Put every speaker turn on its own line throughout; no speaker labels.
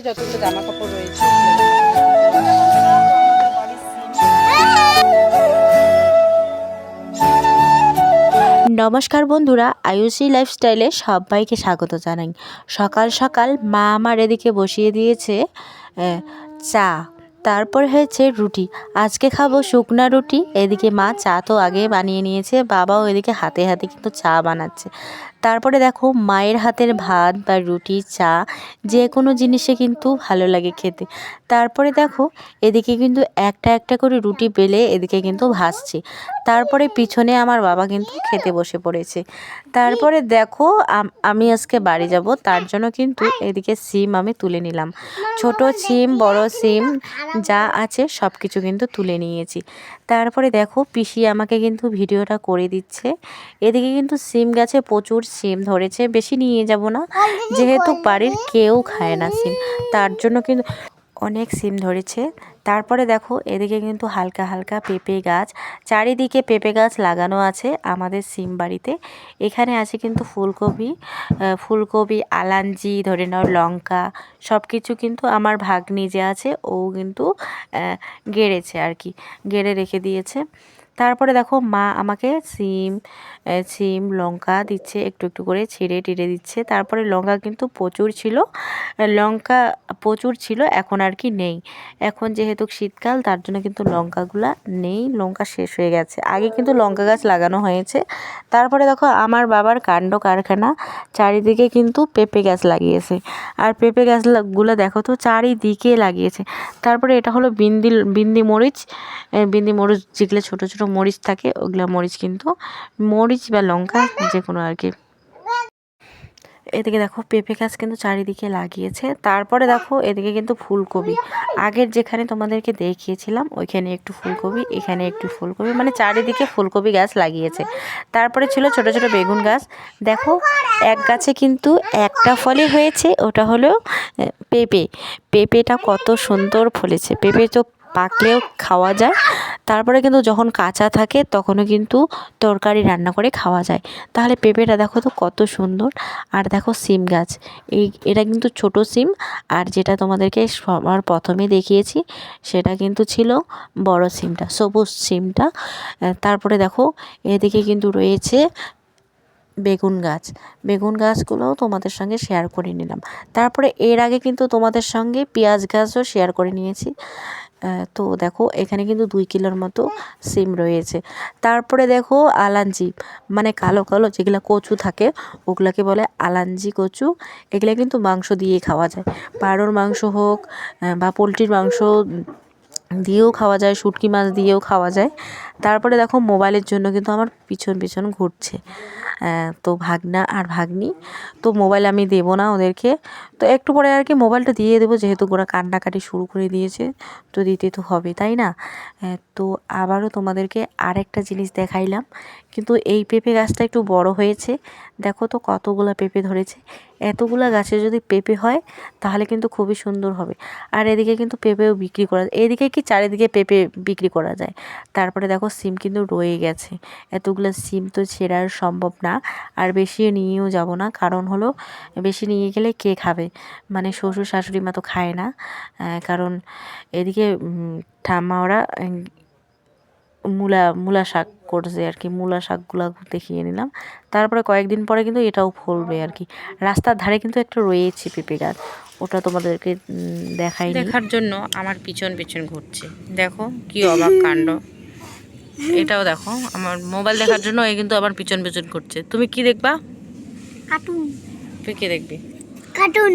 যতগুলো জামা কাপড় রয়েছে
নমস্কার বন্ধুরা, আয়ুষী লাইফস্টাইলে সবাইকে স্বাগত জানাই। সকাল সকাল মা আমার এদিকে বসিয়ে দিয়েছে চা, তারপর হয়েছে রুটি। আজকে খাবো শুকনা রুটি। এদিকে মা চা তো আগে বানিয়ে নিয়েছে, বাবাও এদিকে হাতে হাতে কিন্তু চা বানাচ্ছে। তারপরে দেখো মায়ের হাতের ভাত বা রুটি, চা যে কোনো জিনিসে কিন্তু ভালো লাগে খেতে। তারপরে দেখো এদিকে কিন্তু একটা একটা করে রুটি বেলে এদিকে কিন্তু ভাজছে। তারপরে পিছনে আমার বাবা কিন্তু খেতে বসে পড়েছে। তারপরে দেখো আমি আজকে বাড়ি যাব, তার জন্য কিন্তু এদিকে সিম আমি তুলে নিলাম। ছোট সিম, বড় সিম যা আছে সব কিছু কিন্তু তুলে নিয়েছি। তারপরে দেখো পিসি আমাকে কিন্তু ভিডিওটা করে দিচ্ছে। এদিকে কিন্তু সিম গাছে প্রচুর সিম ধরেছে, বেশি নিয়ে যাব না যেহেতু বাড়ির কেউ খায় না সিম, তার জন্য কিন্তু অনেক সিম ধরেছে। তারপরে দেখো এদিকে কিন্তু হালকা হালকা পেঁপে গাছ, চারিদিকে পেঁপে গাছ লাগানো আছে আমাদের সিম বাড়িতে। এখানে আছে কিন্তু ফুলকপি, আলাঞ্জি, ধরে নাও লঙ্কা, সব কিছু কিন্তু আমার ভাগ্নি যে আছে ও কিন্তু গেড়েছে আর কি, গেড়ে রেখে দিয়েছে। তারপরে দেখো মা আমাকে সিম লঙ্কা দিচ্ছে, একটু একটু করে ছিঁড়ে টিড়ে দিচ্ছে। তারপরে লঙ্কা প্রচুর ছিল, এখন আর কি নেই। এখন যেহেতু শীতকাল তার জন্য কিন্তু লঙ্কাগুলা নেই, লঙ্কা শেষ হয়ে গেছে। আগে কিন্তু লঙ্কা গাছ লাগানো হয়েছে। তারপরে দেখো আমার বাবার কাণ্ড কারখানা, চারিদিকে কিন্তু পেঁপে গাছ লাগিয়েছে। আর পেঁপে গাছগুলো দেখো তো চারিদিকে লাগিয়েছে। তারপরে এটা হলো বিন্দি মরিচ যেগুলো ছোটো ছোটো মরিচ থাকে, ওগুলো মরিচ বা লঙ্কা যে কোনো আর কি। এদিকে দেখো পেঁপে গাছ কিন্তু চারিদিকে লাগিয়েছে। তারপরে দেখো এদিকে কিন্তু ফুলকপি, আগের যেখানে তোমাদেরকে দেখিয়েছিলাম ওইখানে একটু ফুলকপি, এখানে একটু ফুলকপি, মানে চারিদিকে ফুলকপি গাছ লাগিয়েছে। তারপরে ছিল ছোট ছোট বেগুন গাছ। দেখো এক গাছে কিন্তু একটা ফলই হয়েছে, ওটা হলো পেঁপেটা কত সুন্দর ফলেছে। পেঁপে তো পাকলেও খাওয়া যায়, তারপরে কিন্তু যখন কাঁচা থাকে তখনও কিন্তু তরকারি রান্না করে খাওয়া যায়। তাহলে পেঁপেটা দেখো তো কত সুন্দর। আর দেখো সিম গাছ, এটা কিন্তু ছোট সিম, আর যেটা তোমাদেরকে সবার প্রথমে দেখিয়েছি সেটা কিন্তু ছিল বড় সিমটা, সবুজ সিমটা। তারপরে দেখো এদিকে কিন্তু রয়েছে বেগুন গাছগুলোও তোমাদের সঙ্গে শেয়ার করে নিলাম। তারপরে এর আগে কিন্তু তোমাদের সঙ্গে পেঁয়াজ গাছও শেয়ার করে নিয়েছি। তো দেখো এখানে কিন্তু 2 কিলোর মতো সিম রয়েছে। তারপরে দেখো আলাঞ্জি, মানে কালো কালো যেগুলো কচু থাকে ওগুলাকে বলে আলাঞ্জি কচু। এগুলো কিন্তু মাংস দিয়ে খাওয়া যায়, পাড়োর মাংস হোক বা পোলট্রির মাংস দিয়েও খাওয়া যায়, শুটকি মাছ দিয়েও খাওয়া যায়। তারপরে দেখো মোবাইলের জন্য কিন্তু আমার পিছন ঘুরছে তো ভাগনা আর ভাগ্নি। তো মোবাইল আমি দেবো না ওদেরকে, তো একটু পরে আর কি মোবাইলটা দিয়ে দেবো, যেহেতু ওরা কান্নাকাটি শুরু করে দিয়েছে তো দিতে তো হবে, তাই না? তো আবারও তোমাদেরকে আরেকটা জিনিস দেখাইলাম, কিন্তু এই পেঁপে গাছটা একটু বড় হয়েছে। দেখো তো কতগুলা পেঁপে ধরেছে। এতগুলা গাছে যদি পেঁপে হয় তাহলে কিন্তু খুবই সুন্দর হবে। আর এদিকে কিন্তু পেঁপেও বিক্রি করা, এদিকে কি চারিদিকে পেঁপে বিক্রি করা যায়। তারপরে দেখো সিম কিন্তু রয়ে গেছে, এতগুলো সিম তো ছেঁড়া সম্ভব না। আর বেশি নিয়েও যাব না, কারণ হলো বেশি নিয়ে গেলে কে খাবে, মানে শ্বশুর শাশুড়ি মা তো খায় না। কারণ এদিকে ঠাম্মা ওরা মূলা শাক করছে আর কি, মূলা শাকগুলো দেখিয়ে নিলাম। তারপরে কয়েকদিন পরে কিন্তু এটাও ফলবে আর কি। রাস্তার ধারে কিন্তু একটা রয়েছে পেঁপে গাছ, ওটা তোমাদেরকে দেখার জন্য আমার পিছন ঘুরছে। দেখো কি অবাক কাণ্ড। এটাও দেখো, আমার মোবাইল দেখার জন্য এই কিন্তু আমার পিছন ঘুরছে। তুমি কি দেখবা?
কার্টুন।
তুই কি দেখবি?
কার্টুন।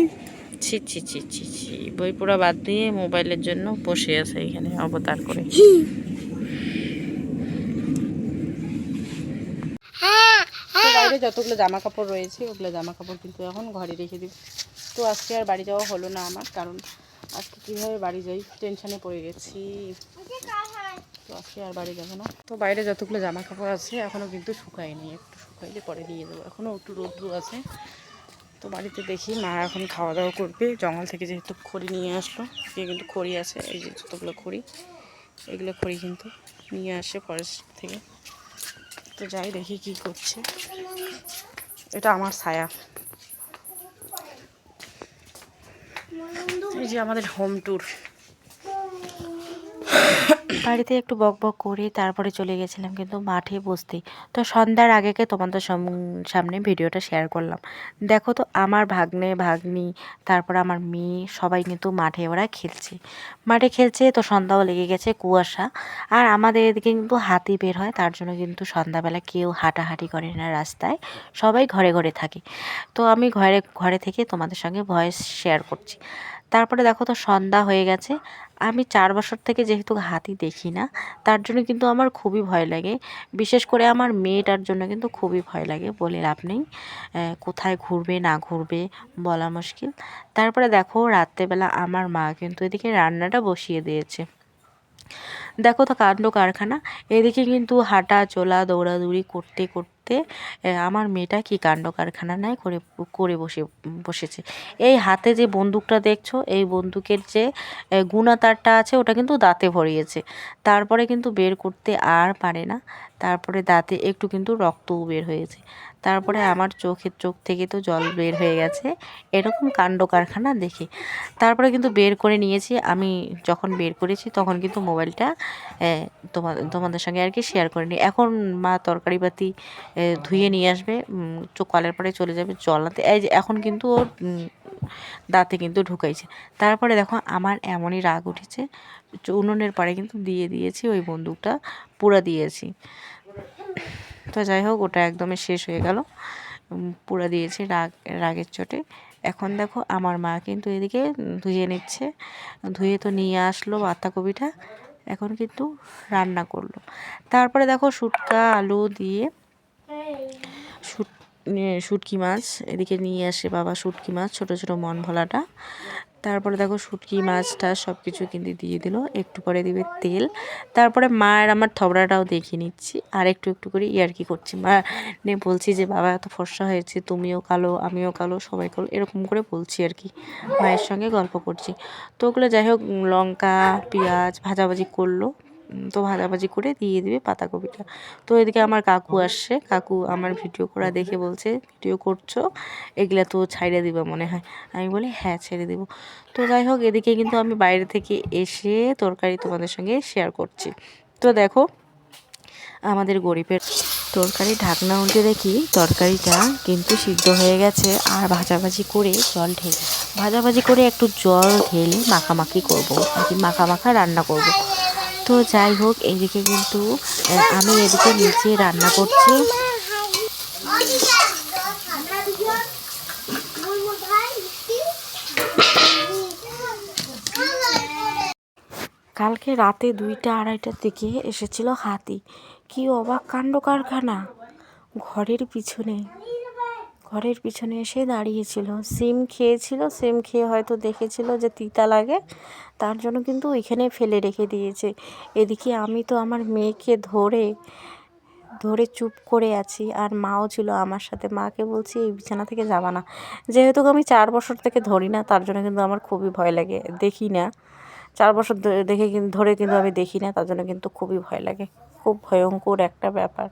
ছি ছি ছি ছি ছি, বই পড়া বাদ দিয়ে মোবাইলের জন্য বসে আছে এখানে অবতার করে।
বাইরে যতগুলো জামা কাপড় রয়েছে ওগুলো জামা কাপড় কিন্তু এখন ঘরে রেখে দিব। তো আজকে আর বাড়ি যাওয়া হলো না আমার, কারণ আজকে কীভাবে বাড়ি যাই টেনশানে পড়ে গেছি। তো আজকে আর বাড়ি যাবো না। তো বাইরে যতগুলো জামা কাপড় আছে এখনও কিন্তু শুকায়নি, একটু শুকাইলে পরে দিয়ে দেবো, এখনও একটু রোদ্রু আছে। তো বাড়িতে দেখি মা এখন খাওয়া দাওয়া করবে, জঙ্গল থেকে যেহেতু খড়ি নিয়ে আসলো, দিয়ে কিন্তু খড়ি আছে, এই যে যতগুলো খড়ি, এগুলো খড়ি কিন্তু নিয়ে আসে ফরেস্ট থেকে। তো যাই দেখি কি করছে। এটা আমার ছায়া। এই যে আমাদের হোম ট্যুর।
বাড়িতে একটু বক বক করে তারপরে চলে গেছিলাম কিন্তু মাঠে বসতে। তো সন্ধ্যার আগেকে তোমাদের সামনে ভিডিওটা শেয়ার করলাম। দেখো তো আমার ভাগ্নে ভাগ্নি তারপর আমার মেয়ে সবাই কিন্তু মাঠে ওরা খেলছে। মাঠে খেলছে তো সন্ধ্যাও লেগে গেছে, কুয়াশা। আর আমাদের এদিকে কিন্তু হাতি বের হয়, তার জন্য কিন্তু সন্ধ্যাবেলা কেউ হাঁটাহাঁটি করে না রাস্তায়, সবাই ঘরে ঘরে থাকে। তো আমি ঘরে ঘরে থেকে তোমাদের সঙ্গে ভয়েস শেয়ার করছি। তারপরে দেখো তো সন্ধ্যা হয়ে গেছে। আমি 4 বছর থেকে যেহেতু হাতি দেখি না, তার জন্য কিন্তু আমার খুবই ভয় লাগে। বিশেষ করে আমার মেয়েটার জন্য কিন্তু খুবই ভয় লাগে, বলে লাভ নেই। কোথায় ঘুরবে না ঘুরবে বলা মুশকিল। তারপরে দেখো রাত্রেবেলা আমার মা কিন্তু এদিকে রান্নাটা বসিয়ে দিয়েছে। দেখো তো কাণ্ড কারখানা। এদিকে কিন্তু হাঁটা চলা দৌড়াদৌড়ি করতে করতে আমার মেয়েটা কি কাণ্ড কারখানা নাই করে করে বসেছে। এই হাতে যে বন্দুকটা দেখছো, এই বন্দুকের যে গুণা তারটা আছে ওটা কিন্তু দাঁতে ভরিয়েছে। তারপরে কিন্তু বের করতে আর পারে না। তারপরে দাঁতে একটু কিন্তু রক্তও বের হয়েছে। তারপরে আমার চোখ থেকে তো জল বের হয়ে গেছে এরকম কাণ্ড কারখানা দেখে। তারপরে কিন্তু বের করে নিয়েছি। আমি যখন বের করেছি তখন কিন্তু মোবাইলটা তোমাদের সঙ্গে আর কি শেয়ার করে নিই। এখন মা তরকারিপাতি ধুয়ে নিয়ে আসবে, কলের পরে চলে যাবে জল আনতে। এই যে এখন কিন্তু ওর দাঁতে কিন্তু ঢুকাইছে। তারপরে দেখো আমার এমনই রাগ উঠেছে, উনুনের পাড়ে কিন্তু দিয়ে দিয়েছি ওই বন্দুকটা, পুরা দিয়েছি। তো যাই হোক ওটা একদমই শেষ হয়ে গেল, পুরা দিয়েছি রাগের চোটে। এখন দেখো আমার মা কিন্তু এদিকে ধুয়ে নিচ্ছে, ধুয়ে তো নিয়ে আসলো বাঁধাকপিটা, এখন কিন্তু রান্না করলো। তারপরে দেখো শুটকা আলু দিয়ে শুটকি মাছ এদিকে নিয়ে আসে বাবা, শুটকি মাছ ছোটো ছোটো মন ভোলাটা। তারপরে দেখো শুটকি মাছটা সব কিছু কিন্তু দিয়ে দিল, একটু পরে দিবে তেল। তারপরে মা আর আমার থবড়াটাও দেখিয়ে নিচ্ছি, আর একটু একটু করে ইয়ার্কি করছি। মা বলছি যে বাবা এত ফর্সা হয়েছে, তুমিও কালো আমিও কালো সবাই কালো, এরকম করে বলছি আর কি, মায়ের সঙ্গে গল্প করছি। তো ওগুলো যাই হোক লঙ্কা পেঁয়াজ ভাজাভাজি করলো, তো ভাজাভাজি করে দিয়ে দিবে পাতাকপিটা। তো এদিকে আমার কাকু আসছে, কাকু আমার ভিডিও করা দেখে বলছে ভিডিও করছো, এগুলা তো ছাইড়ে দিবা মনে হয়। আমি বলি হ্যাঁ ছেড়ে দেবো। তো যাই হোক এদিকে কিন্তু আমি বাইরে থেকে এসে তরকারি তোমাদের সঙ্গে শেয়ার করছি। তো দেখো আমাদের গরিবের তরকারি ঢাকনা উল্টে দেখি তরকারিটা কিন্তু সিদ্ধ হয়ে গেছে, আর ভাজাভাজি করে একটু জল ঢেলে মাখামাখি করবো আর কি, মাখা রান্না করব। তো যাই হোক এদিকে কিন্তু আমি এদিকে নিচে রান্না করছি। কালকে রাতে 2টা 2:30টার দিকে এসেছিল হাতি। কি অবাক কাণ্ড কারখানা! ঘরের পিছনে এসে দাঁড়িয়েছিল, সিম খেয়ে হয়তো দেখেছিল যে তিতা লাগে, তার জন্য কিন্তু ওইখানে ফেলে রেখে দিয়েছে। এদিকে আমি তো আমার মেয়েকে ধরে চুপ করে আছি, আর মাও ছিল আমার সাথে। মাকে বলছি এই বিছানা থেকে যাবা না। যেহেতু আমি 4 বছর থেকে ধরি না, তার জন্য কিন্তু আমার খুবই ভয় লাগে, দেখি না। 4 বছর ধরে কিন্তু আমি দেখি না, তার জন্য কিন্তু খুবই ভয় লাগে, খুব ভয়ঙ্কর একটা ব্যাপার।